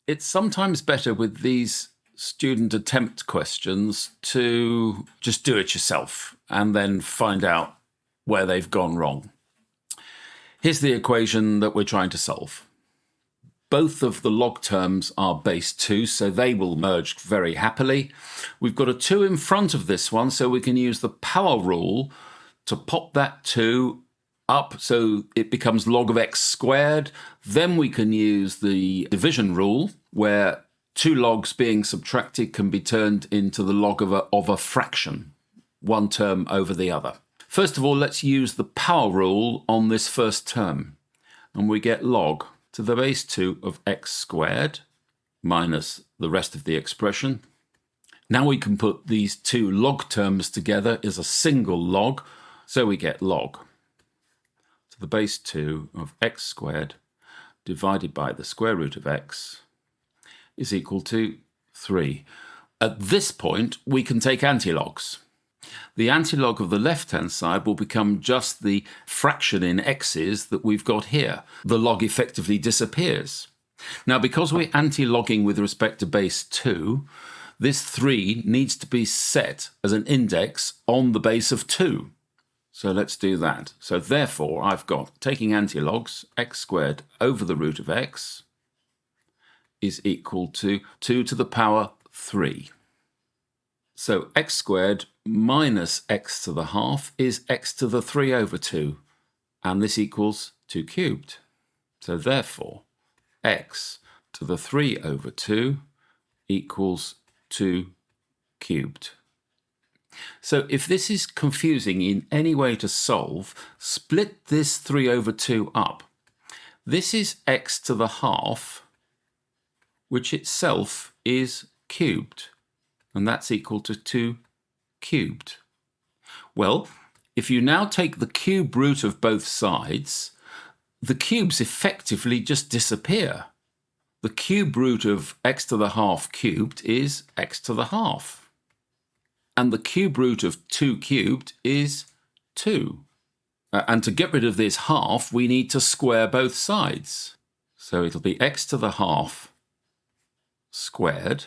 It's sometimes better with these student attempt questions to just do it yourself and then find out where they've gone wrong. Here's the equation that we're trying to solve. Both of the log terms are base 2, so they will merge very happily. We've got a 2 in front of this one, so we can use the power rule to pop that 2 up so it becomes log of x squared. Then we can use the division rule, where 2 logs being subtracted can be turned into the log of a fraction, one term over the other. First of all, let's use the power rule on this first term, and we get log to the base 2 of x squared minus the rest of the expression. Now we can put these 2 log terms together as a single log, so we get log to the base 2 of x squared divided by the square root of x is equal to 3. At this point, we can take antilogs. The antilog of the left-hand side will become just the fraction in x's that we've got here. The log effectively disappears. Now, because we're anti-logging with respect to base 2, this 3 needs to be set as an index on the base of 2. So let's do that. So therefore, I've got, taking antilogs, x squared over the root of x is equal to 2 to the power 3. So x squared minus x to the half is x to the 3 over 2, and this equals 2 cubed. So therefore, x to the 3 over 2 equals 2 cubed. So if this is confusing in any way to solve, split this 3 over 2 up. This is x to the half, which itself is cubed, and that's equal to 2 cubed. Well, if you now take the cube root of both sides, the cubes effectively just disappear. The cube root of x to the half cubed is x to the half. And the cube root of 2 cubed is 2. And to get rid of this half, we need to square both sides. So it'll be x to the half squared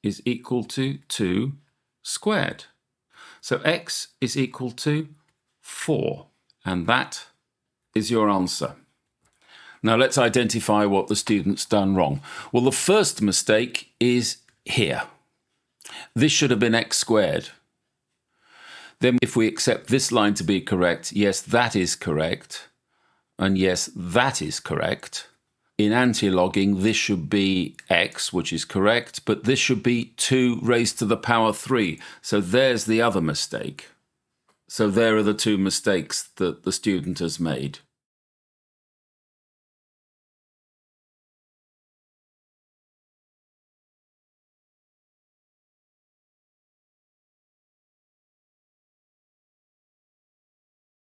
is equal to 2 squared. So x is equal to 4, and that is your answer. Now let's identify what the student's done wrong. Well, the first mistake is here. This should have been x squared. Then if we accept this line to be correct, yes, that is correct, and yes, that is correct. In anti-logging, this should be x, which is correct, but this should be 2 raised to the power 3. So there's the other mistake. So there are the 2 mistakes that the student has made.